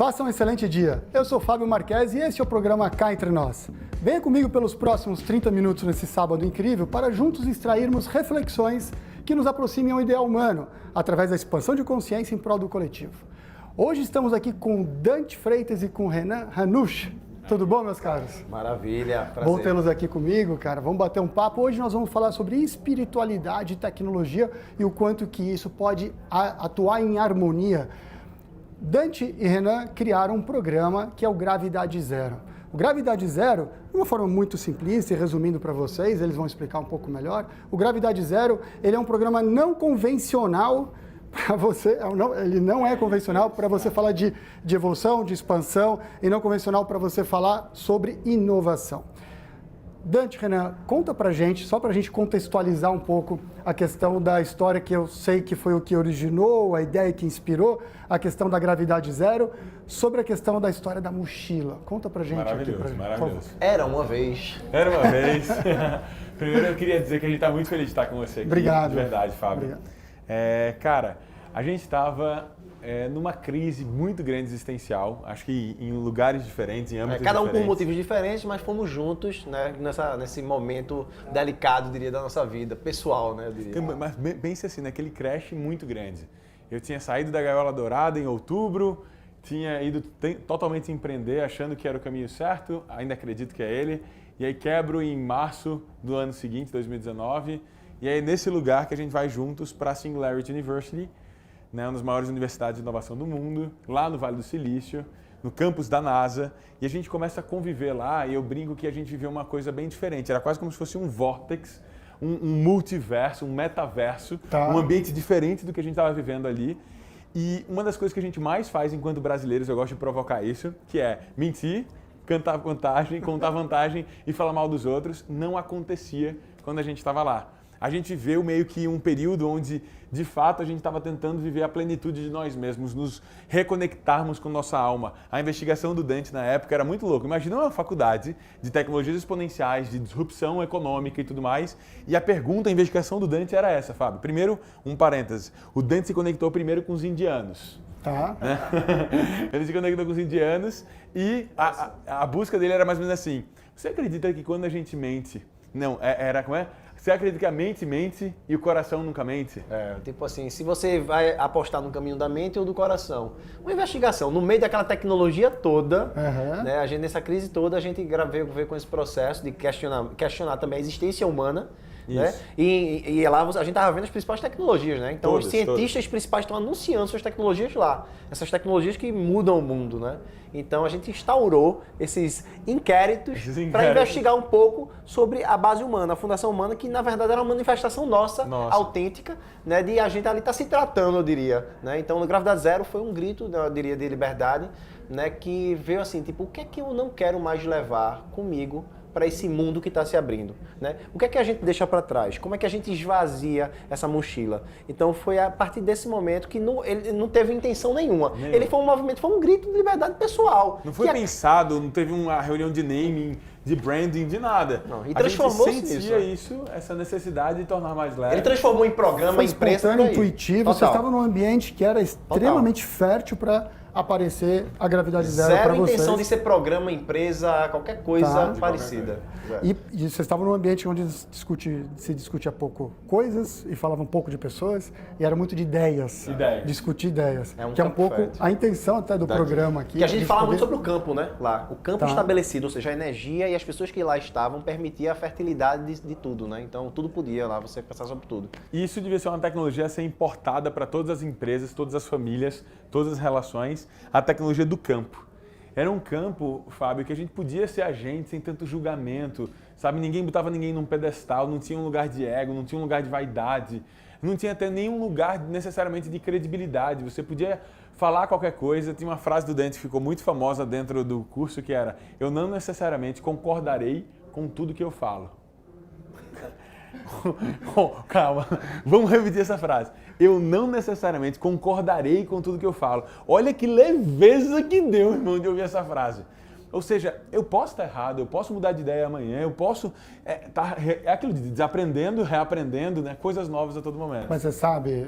Faça um excelente dia. Eu sou Fábio Marques e este é o programa Cá Entre Nós. Venha comigo pelos próximos 30 minutos nesse sábado incrível para juntos extrairmos reflexões que nos aproximem ao ideal humano, através da expansão de consciência em prol do coletivo. Hoje estamos aqui com Dante Freitas e com Renan Ranush. Tudo bom, meus caros? Maravilha, prazer. Bom tê-los aqui comigo, cara. Vamos bater um papo. Hoje nós vamos falar sobre espiritualidade e tecnologia e o quanto que isso pode atuar em harmonia. Dante e Renan criaram um programa que é o Gravidade Zero. O Gravidade Zero, de uma forma muito simplista e resumindo para vocês, eles vão explicar um pouco melhor. O Gravidade Zero, ele é um programa não convencional para você, ele não é convencional para você falar de evolução, de expansão, e não convencional para você falar sobre inovação. Dante, Renan, conta pra gente, só pra gente contextualizar um pouco a questão da história que eu sei que foi o que originou, a ideia que inspirou, a questão da Gravidade Zero, sobre a questão da história da mochila. Conta pra gente aqui. Maravilhoso. Era uma vez. Primeiro eu queria dizer que a gente está muito feliz de estar com você aqui. Obrigado. De verdade, Fábio. Obrigado. Cara, a gente estava numa crise muito grande existencial, acho que em lugares diferentes, em âmbitos Cada um diferentes. por motivos diferentes, mas fomos juntos, né, nesse momento delicado, diria, da nossa vida, pessoal, né, eu diria. Mas pense assim, naquele crash muito grande. Eu tinha saído da Gaiola Dourada em outubro, tinha ido totalmente empreender, achando que era o caminho certo, ainda acredito que é ele, e aí quebro em março do ano seguinte, 2019, e aí nesse lugar que a gente vai juntos para a Singularity University, né, uma das maiores universidades de inovação do mundo, lá no Vale do Silício, no campus da NASA, e a gente começa a conviver lá, e eu brinco que a gente viveu uma coisa bem diferente, era quase como se fosse um vórtex, um multiverso, um metaverso, um ambiente diferente do que a gente estava vivendo ali. E uma das coisas que a gente mais faz enquanto brasileiros, eu gosto de provocar isso, que é mentir, contar vantagem e falar mal dos outros, não acontecia quando a gente estava lá. A gente viveu meio que um período onde, de fato, a gente estava tentando viver a plenitude de nós mesmos, nos reconectarmos com nossa alma. A investigação do Dante na época era muito louca. Imagina uma faculdade de tecnologias exponenciais, de disrupção econômica e tudo mais. E a investigação do Dante era essa, Fábio. Primeiro, um parêntese. O Dante se conectou primeiro com os indianos. Tá. Né? Ele se conectou com os indianos e a busca dele era mais ou menos assim. Você acredita que quando a gente mente... Não, como é? Você acredita que a mente mente e o coração nunca mente? Tipo assim, se você vai apostar no caminho da mente ou do coração. Uma investigação, no meio daquela tecnologia toda, né, a gente, nessa crise toda, a gente veio com esse processo de questionar também a existência humana. Né? E lá a gente estava vendo as principais tecnologias, né? Então os cientistas principais estão anunciando suas tecnologias lá. Essas tecnologias que mudam o mundo, né? Então a gente instaurou esses inquéritos para investigar um pouco sobre a base humana, a fundação humana, que na verdade era uma manifestação nossa. Autêntica, né? De a gente ali estar se tratando, eu diria. Né? Então o Gravidade Zero foi um grito, eu diria, de liberdade, né? Que veio assim, tipo, o que é que eu não quero mais levar comigo para esse mundo que está se abrindo, né? O que é que a gente deixa para trás? Como é que a gente esvazia essa mochila? Então foi a partir desse momento que ele não teve intenção nenhuma. Ele foi um movimento, foi um grito de liberdade pessoal. Não foi pensado, não teve uma reunião de naming, de branding, de nada. Não, e transformou-se nisso. A gente sentia isso, essa necessidade de tornar mais leve. Ele transformou em programa, imprensa. Foi intuitivo, você estava num ambiente que era extremamente fértil para aparecer a Gravidade Zero para vocês. Zero intenção de ser programa, empresa, qualquer coisa parecida. E vocês estavam num ambiente onde se discutia pouco coisas e falava um pouco de pessoas e era muito de ideias. Discutir ideias. Que é um pouco a intenção até do programa aqui. Que a gente fala muito sobre o campo, né? Lá. O campo estabelecido, ou seja, a energia e as pessoas que lá estavam permitia a fertilidade de tudo, né? Então tudo podia lá, você pensar sobre tudo. E isso devia ser uma tecnologia a ser importada para todas as empresas, todas as famílias, todas as relações, a tecnologia do campo. Era um campo, Fábio, que a gente podia ser a gente sem tanto julgamento, sabe? Ninguém botava ninguém num pedestal, não tinha um lugar de ego, não tinha um lugar de vaidade, não tinha até nenhum lugar necessariamente de credibilidade. Você podia falar qualquer coisa. Tinha uma frase do Dante que ficou muito famosa dentro do curso que era: eu não necessariamente concordarei com tudo que eu falo. Calma, vamos repetir essa frase. Eu não necessariamente concordarei com tudo que eu falo. Olha que leveza que deu, irmão, de ouvir essa frase. Ou seja, eu posso estar errado, eu posso mudar de ideia amanhã, eu posso é aquilo de desaprendendo, reaprendendo, né? Coisas novas a todo momento. Mas você sabe,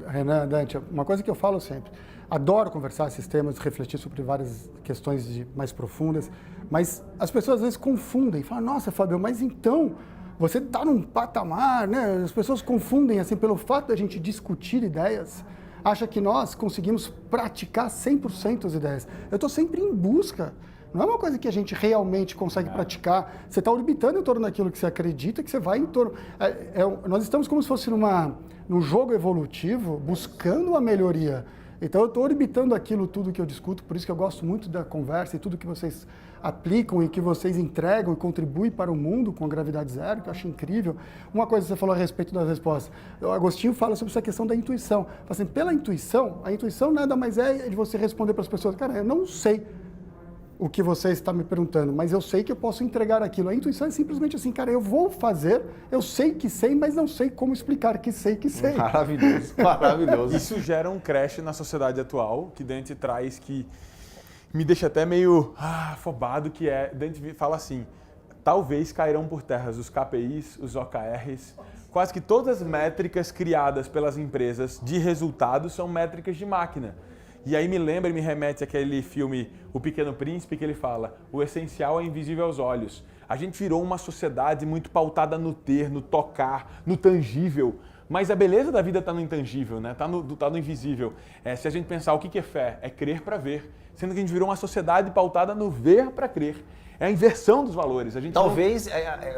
Renan, Dante, uma coisa que eu falo sempre, adoro conversar esses temas, refletir sobre várias questões mais profundas, mas as pessoas às vezes confundem, falam, nossa, Fábio, mas então você está num patamar, né? As pessoas confundem, assim, pelo fato da gente discutir ideias, acha que nós conseguimos praticar 100% as ideias. Eu estou sempre em busca. Não é uma coisa que a gente realmente consegue praticar. Você está orbitando em torno daquilo que você acredita, que você vai em torno... nós estamos como se fosse num jogo evolutivo, buscando uma melhoria. Então, eu estou orbitando aquilo tudo que eu discuto, por isso que eu gosto muito da conversa e tudo que vocês aplicam e que vocês entregam e contribuem para o mundo com a gravidade zero, que eu acho incrível. Uma coisa que você falou a respeito das respostas. O Agostinho fala sobre essa questão da intuição. Fala assim, pela intuição, a intuição nada mais é de você responder para as pessoas, cara, eu não sei o que você está me perguntando, mas eu sei que eu posso entregar aquilo. A intuição é simplesmente assim, cara, eu vou fazer, eu sei que sei, mas não sei como explicar que sei que sei. Maravilhoso, maravilhoso. Isso gera um crash na sociedade atual, que Dante traz que me deixa até meio afobado, que é, Dante fala assim, talvez cairão por terra os KPIs, os OKRs, quase que todas as métricas criadas pelas empresas de resultados são métricas de máquina. E aí me lembra e me remete àquele filme O Pequeno Príncipe, que ele fala, o essencial é invisível aos olhos. A gente virou uma sociedade muito pautada no ter, no tocar, no tangível. Mas a beleza da vida está no intangível, né? Tá no invisível. Se a gente pensar o que é fé, é crer para ver. Sendo que a gente virou uma sociedade pautada no ver para crer. É a inversão dos valores. Talvez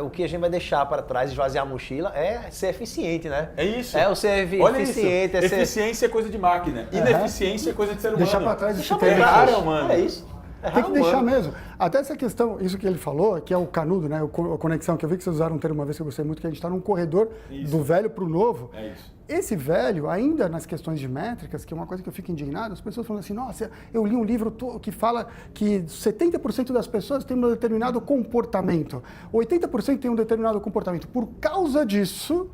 o que a gente vai deixar para trás, esvaziar a mochila, é ser eficiente, né? É isso. É o ser eficiente. Eficiência é coisa de máquina. Ineficiência é coisa de ser humano. Deixar para trás esse termo. É humano. É isso. Tem que deixar mesmo. Até essa questão, isso que ele falou, que é o canudo, né? A conexão, que eu vi que vocês usaram um termo uma vez que eu gostei muito, que a gente está num corredor do velho para o novo. É isso. Esse velho, ainda nas questões de métricas, que é uma coisa que eu fico indignado, as pessoas falam assim, nossa, eu li um livro que fala que 70% das pessoas têm um determinado comportamento, 80% têm um determinado comportamento. Por causa disso,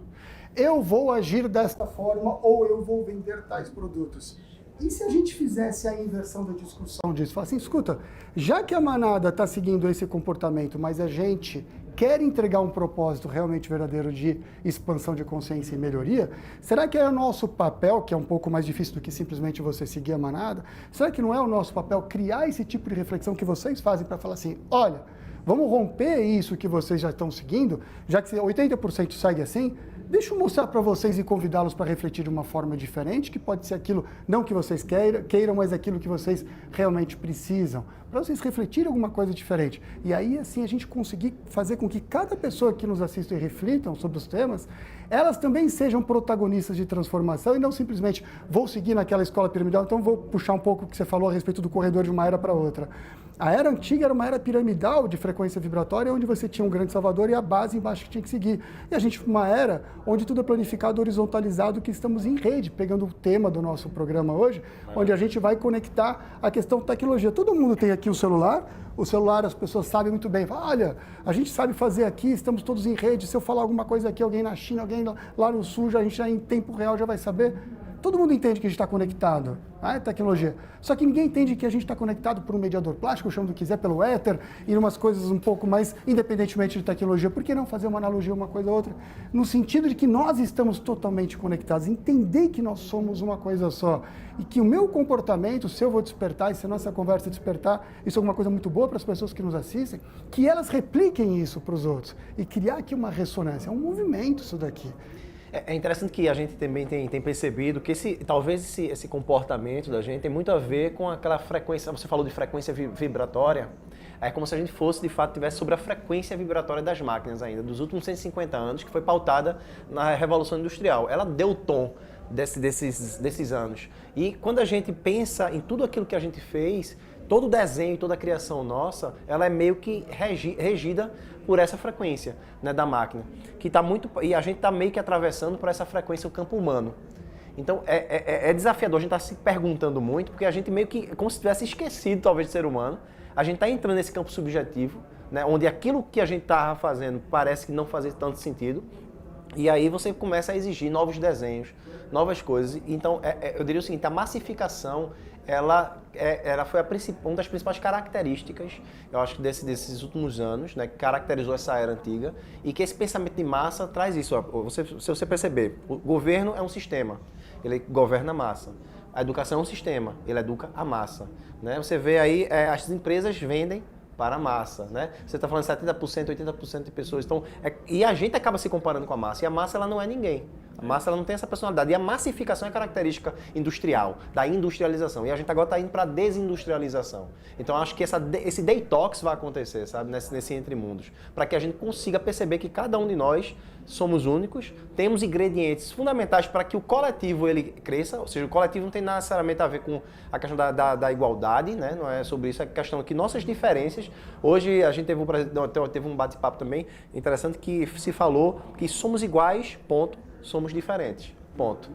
eu vou agir desta forma ou eu vou vender tais produtos. E se a gente fizesse a inversão da discussão disso? Fala assim, escuta, já que a manada está seguindo esse comportamento, mas a gente quer entregar um propósito realmente verdadeiro de expansão de consciência e melhoria, será que é o nosso papel, que é um pouco mais difícil do que simplesmente você seguir a manada, será que não é o nosso papel criar esse tipo de reflexão que vocês fazem para falar assim, olha, vamos romper isso que vocês já estão seguindo, já que 80% segue assim, deixa eu mostrar para vocês e convidá-los para refletir de uma forma diferente, que pode ser aquilo, não que vocês queiram, mas aquilo que vocês realmente precisam, para vocês refletirem alguma coisa diferente. E aí, assim, a gente conseguir fazer com que cada pessoa que nos assista e reflitam sobre os temas, elas também sejam protagonistas de transformação e não simplesmente vou seguir naquela escola piramidal, então vou puxar um pouco o que você falou a respeito do corredor de uma era para outra. A era antiga era uma era piramidal de frequência vibratória, onde você tinha um grande salvador e a base embaixo que tinha que seguir. E a gente, uma era onde tudo é planificado, horizontalizado, que estamos em rede, pegando o tema do nosso programa hoje, onde a gente vai conectar a questão da tecnologia. Todo mundo tem aqui o celular as pessoas sabem muito bem. Olha, a gente sabe fazer aqui, estamos todos em rede, se eu falar alguma coisa aqui, alguém na China, alguém lá no Sul, a gente já em tempo real já vai saber. Todo mundo entende que a gente está conectado, é tecnologia. Só que ninguém entende que a gente está conectado por um mediador plástico, chama do que quiser, pelo éter, e umas coisas um pouco mais, independentemente de tecnologia. Por que não fazer uma analogia uma coisa ou outra? No sentido de que nós estamos totalmente conectados, entender que nós somos uma coisa só. E que o meu comportamento, se eu vou despertar, e se a nossa conversa despertar, isso é uma coisa muito boa para as pessoas que nos assistem, que elas repliquem isso para os outros. E criar aqui uma ressonância. É um movimento isso daqui. É interessante que a gente também tem percebido que talvez esse comportamento da gente tem muito a ver com aquela frequência, você falou de frequência vibratória, é como se a gente fosse, de fato, tivesse sobre a frequência vibratória das máquinas ainda, dos últimos 150 anos, que foi pautada na Revolução Industrial. Ela deu o tom desses anos. E quando a gente pensa em tudo aquilo que a gente fez, todo o desenho, toda a criação nossa, ela é meio que regida por essa frequência, né, da máquina, e a gente está meio que atravessando por essa frequência o campo humano. Então é desafiador, a gente está se perguntando muito, porque a gente meio que, como se tivesse esquecido talvez de ser humano, a gente está entrando nesse campo subjetivo, né, onde aquilo que a gente estava fazendo parece que não fazia tanto sentido, e aí você começa a exigir novos desenhos, novas coisas. Então, eu diria o seguinte, a massificação ela foi uma das principais características, eu acho que desses últimos anos, né, que caracterizou essa era antiga, e que esse pensamento de massa traz isso. Se você perceber, o governo é um sistema, ele governa a massa. A educação é um sistema, ele educa a massa. Né? Você vê aí, as empresas vendem para a massa, né? Você está falando 70%, 80% de pessoas. Então, e a gente acaba se comparando com a massa. E a massa ela não é ninguém. A massa ela não tem essa personalidade. E a massificação é característica industrial, da industrialização. E a gente agora está indo para a desindustrialização. Então, acho que esse detox vai acontecer, sabe? Nesse entre mundos. Para que a gente consiga perceber que cada um de nós somos únicos, temos ingredientes fundamentais para que o coletivo ele cresça. Ou seja, o coletivo não tem necessariamente a ver com a questão da igualdade, né? Não é sobre isso. É a questão que nossas diferenças... Hoje a gente teve um bate-papo também interessante que se falou que somos iguais, ponto. Somos diferentes, ponto.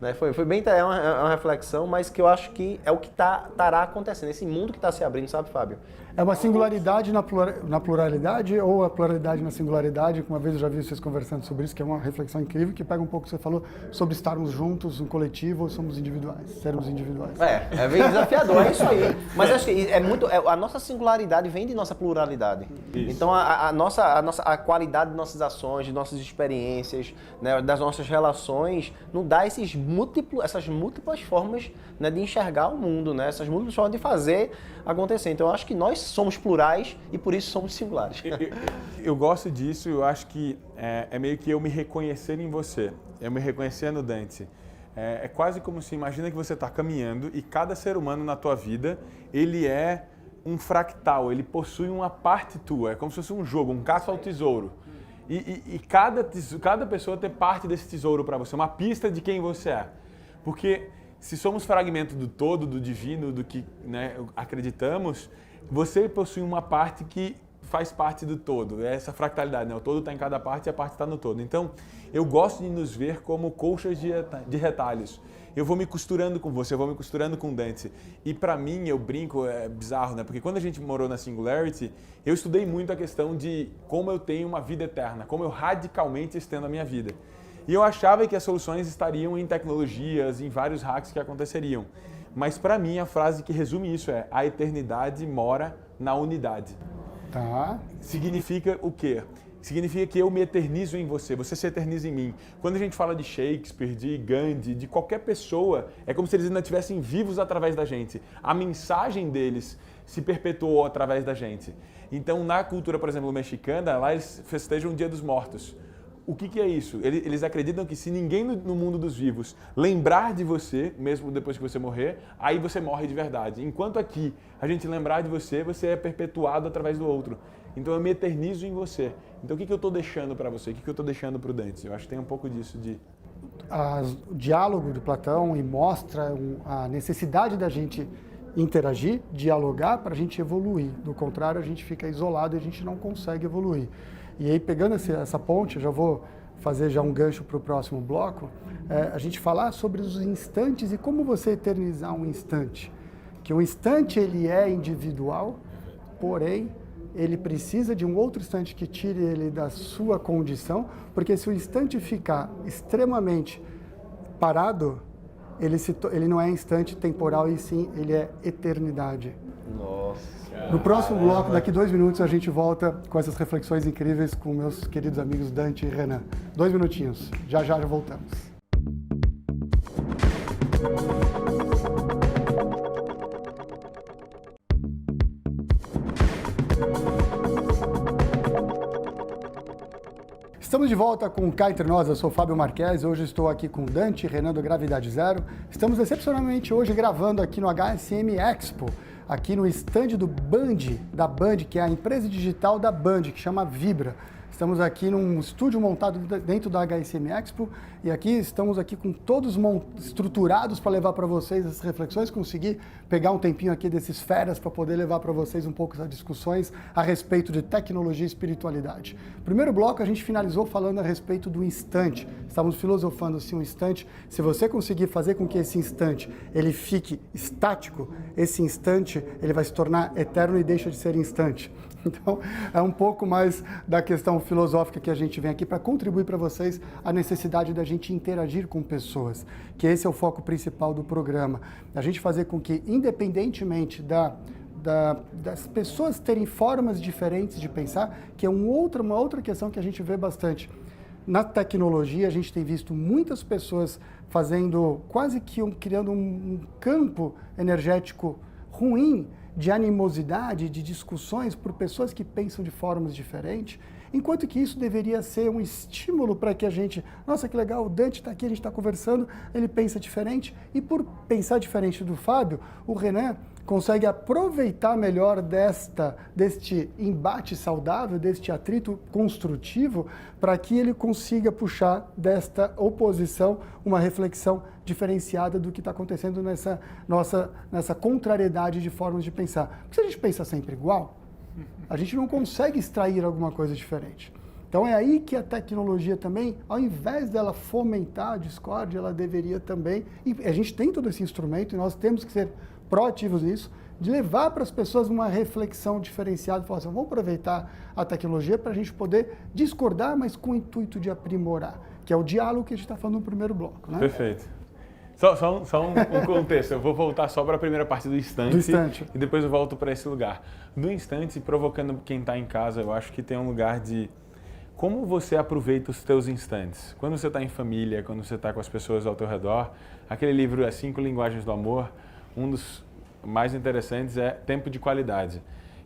Né? Foi bem, é uma reflexão, mas que eu acho que é o que estará acontecendo, esse mundo que está se abrindo, sabe, Fábio? É uma singularidade na pluralidade ou a pluralidade na singularidade? Uma vez eu já vi vocês conversando sobre isso, que é uma reflexão incrível, que pega um pouco o que você falou sobre estarmos juntos, um coletivo, ou somos individuais, sermos individuais. É bem desafiador, é isso aí. Mas acho que a nossa singularidade vem de nossa pluralidade. Isso. Então a qualidade de nossas ações, de nossas experiências, né, das nossas relações, nos dá essas múltiplas formas, né, de enxergar o mundo, né, essas múltiplas formas de fazer acontecer. Então eu acho que nós somos plurais e por isso somos singulares. Eu gosto disso, eu acho que é meio que eu me reconhecer em você, eu me reconhecer no Dante. É quase como se, imagina que você está caminhando e cada ser humano na tua vida, ele é um fractal, ele possui uma parte tua, é como se fosse um jogo, um caça ao tesouro. E cada pessoa tem parte desse tesouro para você, uma pista de quem você é. Porque se somos fragmento do todo, do divino, do que, né, acreditamos, você possui uma parte que faz parte do todo. É essa fractalidade, né? O todo está em cada parte e a parte está no todo. Então, eu gosto de nos ver como colchas de retalhos. Eu vou me costurando com você, eu vou me costurando com o Dante. E para mim, eu brinco, é bizarro, né? Porque quando a gente morou na Singularity, eu estudei muito a questão de como eu tenho uma vida eterna, como eu radicalmente estendo a minha vida. E eu achava que as soluções estariam em tecnologias, em vários hacks que aconteceriam. Mas para mim, a frase que resume isso é: a eternidade mora na unidade. Tá. Significa o quê? Significa que eu me eternizo em você, você se eterniza em mim. Quando a gente fala de Shakespeare, de Gandhi, de qualquer pessoa, é como se eles ainda estivessem vivos através da gente. A mensagem deles se perpetuou através da gente. Então, na cultura, por exemplo, mexicana, lá eles festejam o Dia dos Mortos. O que é isso? Eles acreditam que se ninguém no mundo dos vivos lembrar de você, mesmo depois que você morrer, aí você morre de verdade. Enquanto aqui a gente lembrar de você, você é perpetuado através do outro. Então eu me eternizo em você. Então o que eu estou deixando para você? O que eu estou deixando para o Dante? Eu acho que tem um pouco disso de... O diálogo de Platão e mostra a necessidade da gente interagir, dialogar para a gente evoluir. Do contrário, a gente fica isolado e a gente não consegue evoluir. E aí, pegando essa ponte, eu já vou fazer já um gancho para o próximo bloco, a gente falar sobre os instantes e como você eternizar um instante. Que o instante ele é individual, porém, ele precisa de um outro instante que tire ele da sua condição, porque se o instante ficar extremamente parado, ele não é instante temporal e sim, ele é eternidade. Nossa. No próximo bloco, daqui 2 minutos, a gente volta com essas reflexões incríveis com meus queridos amigos Dante e Renan. 2 minutinhos, já voltamos. Estamos de volta com Cá Entre Nós, eu sou o Fábio Marques, hoje estou aqui com Dante e Renan do Gravidade Zero. Estamos excepcionalmente hoje gravando aqui no HSM Expo, aqui no stand da Band, que é a empresa digital da Band, que chama Vibra. Estamos aqui num estúdio montado dentro da HSM Expo e aqui estamos aqui com todos estruturados para levar para vocês essas reflexões, conseguir pegar um tempinho aqui desses feras para poder levar para vocês um pouco essas discussões a respeito de tecnologia e espiritualidade. Primeiro bloco a gente finalizou falando a respeito do instante. Estamos filosofando assim um instante. Se você conseguir fazer com que esse instante ele fique estático, esse instante ele vai se tornar eterno e deixa de ser instante. Então, é um pouco mais da questão questão filosófica que a gente vem aqui para contribuir para vocês a necessidade da gente interagir com pessoas, que esse é o foco principal do programa. A gente fazer com que, independentemente das pessoas terem formas diferentes de pensar, que é uma outra questão que a gente vê bastante. Na tecnologia, a gente tem visto muitas pessoas fazendo quase que criando um campo energético ruim de animosidade, de discussões por pessoas que pensam de formas diferentes, enquanto que isso deveria ser um estímulo para que a gente, nossa, que legal, o Dante está aqui, a gente está conversando, ele pensa diferente, e por pensar diferente do Fábio, o Renan consegue aproveitar melhor deste embate saudável, deste atrito construtivo, para que ele consiga puxar desta oposição uma reflexão diferenciada do que está acontecendo nessa contrariedade de formas de pensar. Porque se a gente pensa sempre igual, a gente não consegue extrair alguma coisa diferente. Então é aí que a tecnologia também, ao invés dela fomentar a discórdia, ela deveria também, e a gente tem todo esse instrumento e nós temos que ser proativos nisso, de levar para as pessoas uma reflexão diferenciada, falar assim, vamos aproveitar a tecnologia para a gente poder discordar, mas com o intuito de aprimorar, que é o diálogo que a gente está falando no primeiro bloco, né? Perfeito. Só um contexto, eu vou voltar só para a primeira parte do instante e depois eu volto para esse lugar. Do instante, provocando quem está em casa, eu acho que tem um lugar de como você aproveita os teus instantes. Quando você está em família, quando você está com as pessoas ao teu redor, aquele livro As 5 Linguagens do Amor, um dos mais interessantes é tempo de qualidade.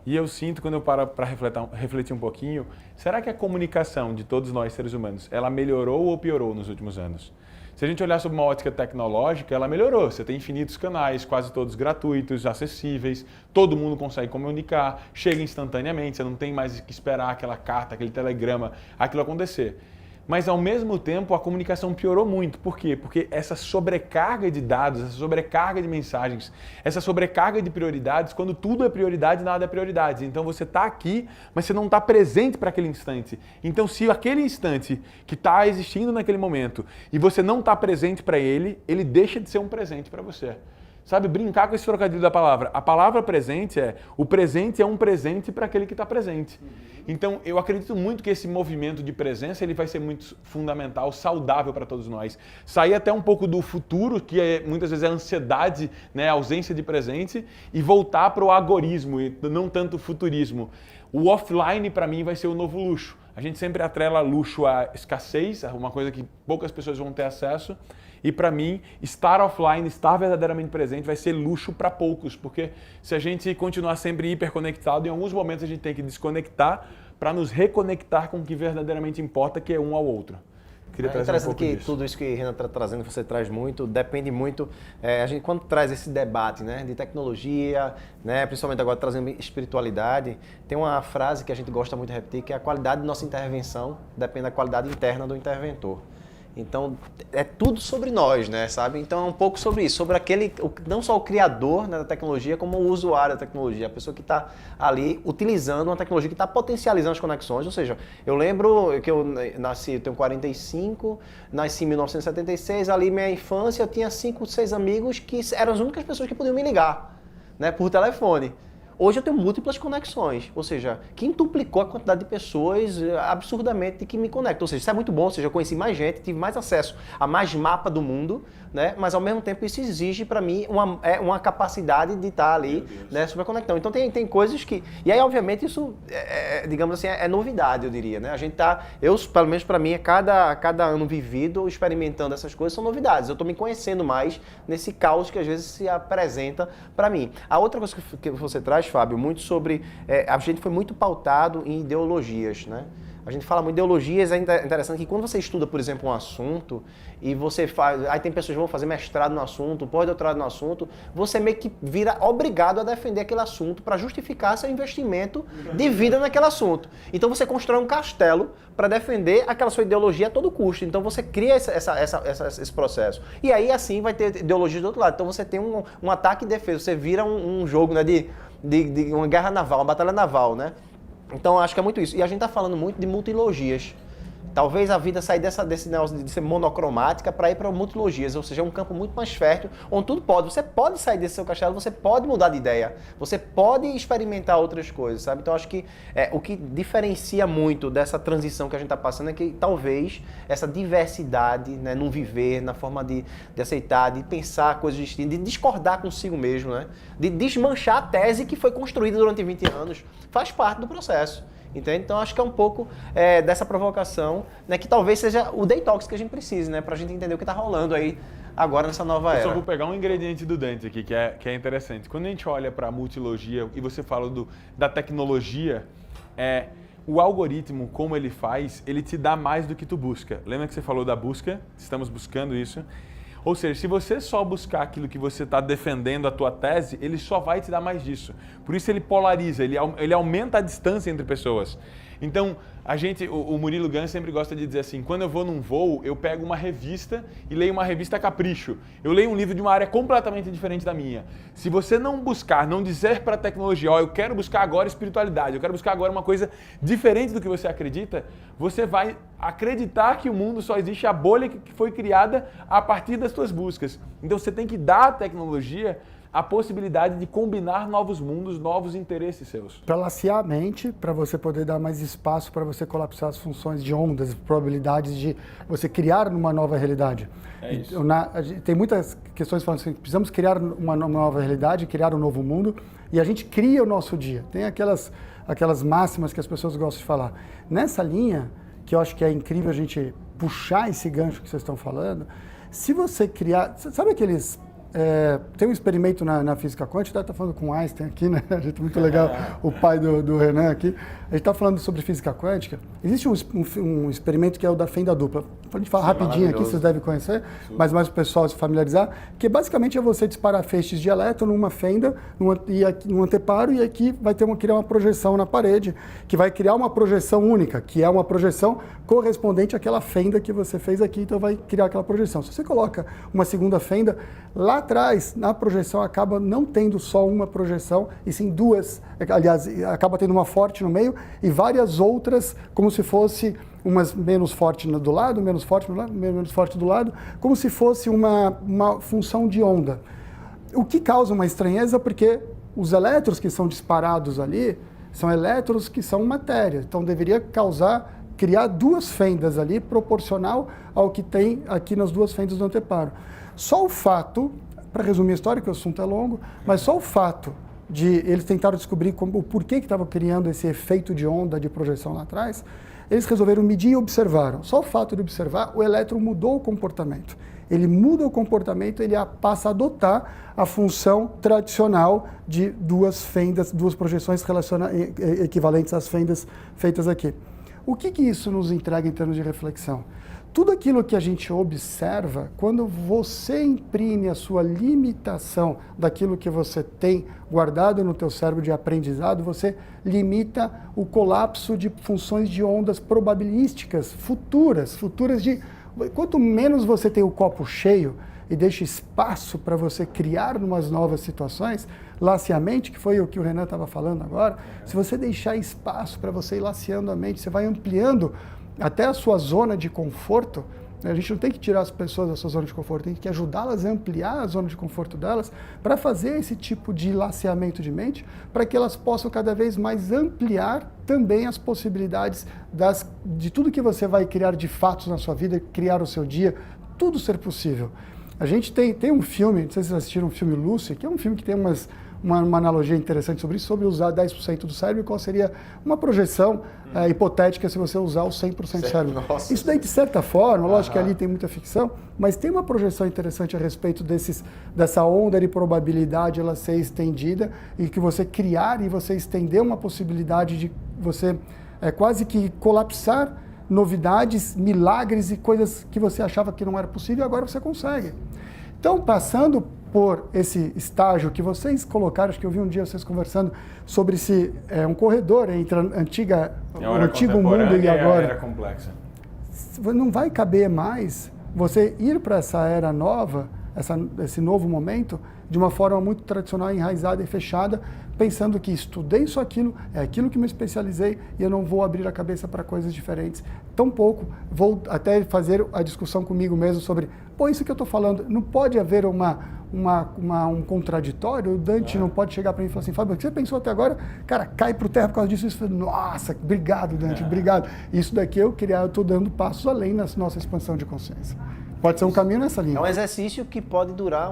E eu sinto, quando eu paro para refletir um pouquinho, será que a comunicação de todos nós seres humanos, ela melhorou ou piorou nos últimos anos? Se a gente olhar sob uma ótica tecnológica, ela melhorou. Você tem infinitos canais, quase todos gratuitos, acessíveis, todo mundo consegue comunicar, chega instantaneamente, você não tem mais que esperar aquela carta, aquele telegrama, aquilo acontecer. Mas, ao mesmo tempo, a comunicação piorou muito. Por quê? Porque essa sobrecarga de dados, essa sobrecarga de mensagens, essa sobrecarga de prioridades, quando tudo é prioridade, nada é prioridade. Então, você está aqui, mas você não está presente para aquele instante. Então, se aquele instante que está existindo naquele momento e você não está presente para ele, ele deixa de ser um presente para você. Sabe, brincar com esse trocadilho da palavra. A palavra presente o presente é um presente para aquele que está presente. Então, eu acredito muito que esse movimento de presença ele vai ser muito fundamental, saudável para todos nós. Sair até um pouco do futuro, que muitas vezes é ansiedade, né, ausência de presente, e voltar para o agorismo, e não tanto o futurismo. O offline, para mim, vai ser o novo luxo. A gente sempre atrela luxo à escassez, uma coisa que poucas pessoas vão ter acesso. E para mim, estar offline, estar verdadeiramente presente vai ser luxo para poucos, porque se a gente continuar sempre hiperconectado, em alguns momentos a gente tem que desconectar para nos reconectar com o que verdadeiramente importa, que é um ao outro. Queria trazer um pouco que disso. Tudo isso que a Renan está trazendo, você traz muito, depende muito, a gente quando traz esse debate, né, de tecnologia, né, principalmente agora trazendo espiritualidade, tem uma frase que a gente gosta muito de repetir, que é a qualidade de nossa intervenção depende da qualidade interna do interventor. Então, é tudo sobre nós, né, sabe? Então, é um pouco sobre isso, sobre não só o criador, né, da tecnologia, como o usuário da tecnologia, a pessoa que está ali utilizando uma tecnologia que está potencializando as conexões. Ou seja, eu lembro que eu tenho 45, nasci em 1976, ali minha infância, eu tinha 5, 6 amigos que eram as únicas pessoas que podiam me ligar, né, por telefone. Hoje eu tenho múltiplas conexões, ou seja, quintuplicou a quantidade de pessoas absurdamente que me conectam. Ou seja, isso é muito bom, ou seja, eu conheci mais gente, tive mais acesso a mais mapa do mundo, né? Mas ao mesmo tempo isso exige para mim uma capacidade de estar ali, né, super conectado. Então tem coisas que... E aí, obviamente, isso, digamos assim, é novidade, eu diria, né? A gente pelo menos para mim, cada ano vivido, experimentando essas coisas, são novidades. Eu estou me conhecendo mais nesse caos que às vezes se apresenta para mim. A outra coisa que você traz, Fábio, muito sobre... a gente foi muito pautado em ideologias, né? A gente fala muito de ideologias, é interessante que quando você estuda, por exemplo, um assunto e você faz... Aí tem pessoas que vão fazer mestrado no assunto, pós-doutorado no assunto, você meio que vira obrigado a defender aquele assunto para justificar seu investimento de vida naquele assunto. Então você constrói um castelo para defender aquela sua ideologia a todo custo. Então você cria esse processo. E aí assim vai ter ideologia do outro lado. Então você tem um ataque e defesa, você vira um jogo, né, de uma guerra naval, uma batalha naval, né? Então, acho que é muito isso. E a gente está falando muito de multilogias, Talvez a vida sair desse negócio de ser monocromática para ir para multilogias, ou seja, é um campo muito mais fértil, onde tudo pode. Você pode sair desse seu castelo, você pode mudar de ideia, você pode experimentar outras coisas, sabe? Então, acho que o que diferencia muito dessa transição que a gente está passando é que talvez essa diversidade, né, no viver, na forma de aceitar, de pensar coisas distintas, de discordar consigo mesmo, né? De desmanchar a tese que foi construída durante 20 anos, faz parte do processo. Entende? Então, acho que é um pouco dessa provocação, né, que talvez seja o detox que a gente precise, né, para a gente entender o que está rolando aí agora nessa nova era. Eu só vou pegar um ingrediente do Dante aqui, que é interessante. Quando a gente olha para a multilogia e você fala da tecnologia, o algoritmo, como ele faz, ele te dá mais do que tu busca. Lembra que você falou da busca? Estamos buscando isso. Ou seja, se você só buscar aquilo que você está defendendo a tua tese, ele só vai te dar mais disso. Por isso ele polariza, ele aumenta a distância entre pessoas. Então, o Murilo Gun sempre gosta de dizer assim, quando eu vou num voo, eu pego uma revista e leio uma revista capricho. Eu leio um livro de uma área completamente diferente da minha. Se você não buscar, não dizer para a tecnologia, eu quero buscar agora espiritualidade, eu quero buscar agora uma coisa diferente do que você acredita, você vai acreditar que o mundo só existe a bolha que foi criada a partir das suas buscas. Então você tem que dar à tecnologia a possibilidade de combinar novos mundos, novos interesses seus. Para lacear a mente, para você poder dar mais espaço para você colapsar as funções de ondas, probabilidades de você criar uma nova realidade. É isso. Tem muitas questões falando assim, precisamos criar uma nova realidade, criar um novo mundo, e a gente cria o nosso dia. Tem aquelas máximas que as pessoas gostam de falar. Nessa linha, que eu acho que é incrível a gente puxar esse gancho que vocês estão falando, se você criar... Sabe aqueles... tem um experimento na física quântica, está falando com Einstein aqui, né? A gente, muito legal, o pai do Renan aqui. A gente está falando sobre física quântica. Existe um experimento que é o da fenda dupla. A gente fala rapidinho aqui, vocês devem conhecer, mas mais o pessoal se familiarizar, que basicamente é você disparar feixes de elétron numa fenda, num anteparo, e aqui vai criar uma projeção na parede, que vai criar uma projeção única, que é uma projeção correspondente àquela fenda que você fez aqui, então vai criar aquela projeção. Se você coloca uma segunda fenda, lá atrás, na projeção, acaba não tendo só uma projeção, e sim duas, aliás, acaba tendo uma forte no meio e várias outras, como se fosse umas menos forte do lado, menos forte do lado, menos forte do lado, como se fosse uma função de onda. O que causa uma estranheza porque os elétrons que são disparados ali são elétrons que são matéria, então deveria criar duas fendas ali, proporcional ao que tem aqui nas duas fendas do anteparo. Só o fato, para resumir a história, que o assunto é longo, mas só o fato de eles tentaram descobrir o porquê que estava criando esse efeito de onda de projeção lá atrás, eles resolveram medir e observaram. Só o fato de observar, o elétron mudou o comportamento. Ele muda o comportamento, ele passa a adotar a função tradicional de duas fendas, duas projeções equivalentes às fendas feitas aqui. O que isso nos entrega em termos de reflexão? Tudo aquilo que a gente observa, quando você imprime a sua limitação daquilo que você tem guardado no teu cérebro de aprendizado, você limita o colapso de funções de ondas probabilísticas futuras de... Quanto menos você tem o copo cheio e deixa espaço para você criar umas novas situações, laceamente, que foi o que o Renan estava falando agora, se você deixar espaço para você ir laceando a mente, você vai ampliando até a sua zona de conforto. A gente não tem que tirar as pessoas da sua zona de conforto, tem que ajudá-las a ampliar a zona de conforto delas para fazer esse tipo de laceamento de mente, para que elas possam cada vez mais ampliar também as possibilidades de tudo que você vai criar de fatos na sua vida, criar o seu dia, tudo ser possível. A gente tem um filme, não sei se vocês assistiram o filme Lucy, que é um filme que tem uma analogia interessante sobre isso, sobre usar 10% do cérebro, qual seria uma projeção hipotética se você usar o 100% do cérebro. Nossa. Isso daí, de certa forma, lógico que ali tem muita ficção, mas tem uma projeção interessante a respeito dessa onda de probabilidade ela ser estendida e que você criar e você estender uma possibilidade de você quase que colapsar novidades, milagres e coisas que você achava que não era possível e agora você consegue. Então, passando por esse estágio que vocês colocaram, acho que eu vi um dia vocês conversando sobre um corredor entre o antigo mundo e agora. Era complexa. Não vai caber mais você ir para essa era nova esse novo momento de uma forma muito tradicional, enraizada e fechada, pensando que estudei isso, aquilo, é aquilo que me especializei e eu não vou abrir a cabeça para coisas diferentes. Tampouco vou até fazer a discussão comigo mesmo sobre, pô, isso que eu estou falando, não pode haver um contraditório. O Dante não pode chegar para mim e falar assim, Fábio, o que você pensou até agora? Cara, cai por terra por causa disso. Isso. Nossa, obrigado, Dante, obrigado. Isso daqui eu estou dando passos além na nossa expansão de consciência. Pode ser um caminho nessa linha. É um exercício que pode durar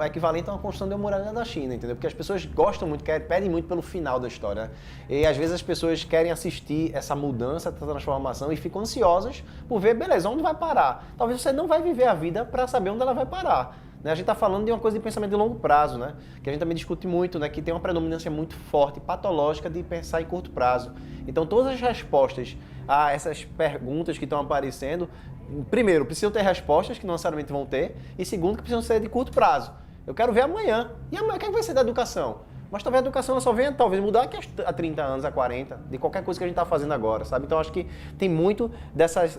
equivalente a uma construção de uma muralha da China, entendeu? Porque as pessoas gostam muito, pedem muito pelo final da história, né? E às vezes as pessoas querem assistir essa mudança, essa transformação e ficam ansiosas por ver, beleza, onde vai parar? Talvez você não vai viver a vida para saber onde ela vai parar. A gente está falando de uma coisa de pensamento de longo prazo, né? Que a gente também discute muito, né? Que tem uma predominância muito forte, patológica, de pensar em curto prazo. Então, todas as respostas a essas perguntas que estão aparecendo, primeiro, precisam ter respostas que não necessariamente vão ter, e segundo, que precisam ser de curto prazo. Eu quero ver amanhã. E amanhã, o que vai ser da educação? Mas talvez a educação ela só venha, talvez, mudar aqui há 30 anos, há 40, de qualquer coisa que a gente está fazendo agora, sabe? Então, acho que tem muito dessas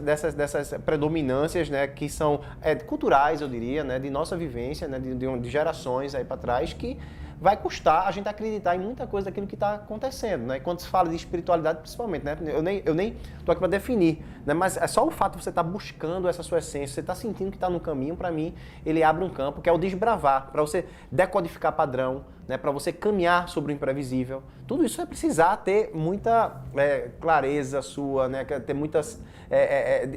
predominâncias, né, que são culturais, eu diria, né, de nossa vivência, né, de gerações aí para trás, que vai custar a gente acreditar em muita coisa daquilo que está acontecendo, né? Quando se fala de espiritualidade, principalmente, né? Eu nem estou aqui para definir, né? Mas é só o fato de você estar buscando essa sua essência, você está sentindo que está no caminho, para mim, ele abre um campo que é o desbravar, para você decodificar padrão, né? Para você caminhar sobre o imprevisível. Tudo isso vai precisar ter muita clareza sua, né? Ter muitas...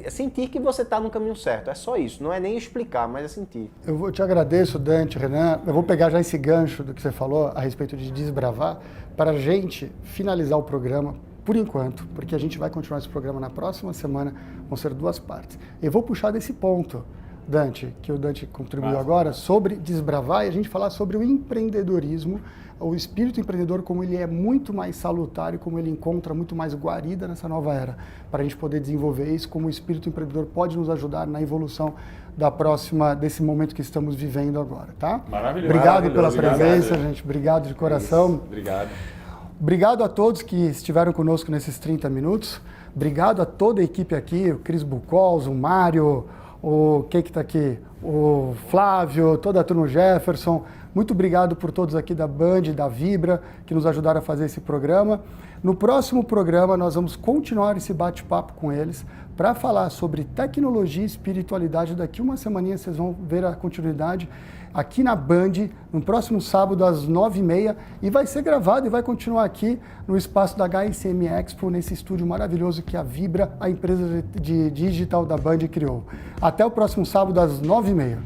sentir que você está no caminho certo. É só isso. Não é nem explicar, mas é sentir. Eu te agradeço, Dante, Renan. Eu vou pegar já esse gancho do que você falou a respeito de desbravar para a gente finalizar o programa por enquanto, porque a gente vai continuar esse programa na próxima semana. Vão ser 2 partes. Eu vou puxar desse ponto, Dante, que o Dante contribuiu agora, sobre desbravar e a gente falar sobre o empreendedorismo, o espírito empreendedor, como ele é muito mais salutar e como ele encontra muito mais guarida nessa nova era, para a gente poder desenvolver isso, como o espírito empreendedor pode nos ajudar na evolução desse momento que estamos vivendo agora, tá? Maravilhoso. Obrigado pela presença, gente. Obrigado de coração. Isso. Obrigado. Obrigado a todos que estiveram conosco nesses 30 minutos. Obrigado a toda a equipe aqui, o Cris Bucols, o Mário, quem que está aqui? O Flávio, toda a turma, o Jefferson. Muito obrigado por todos aqui da Band, da Vibra, que nos ajudaram a fazer esse programa. No próximo programa, nós vamos continuar esse bate-papo com eles para falar sobre tecnologia e espiritualidade. Daqui uma semaninha vocês vão ver a continuidade aqui na Band, no próximo sábado às 9h30, e vai ser gravado e vai continuar aqui no espaço da HSM Expo, nesse estúdio maravilhoso que a Vibra, a empresa de digital da Band, criou. Até o próximo sábado às 9h30.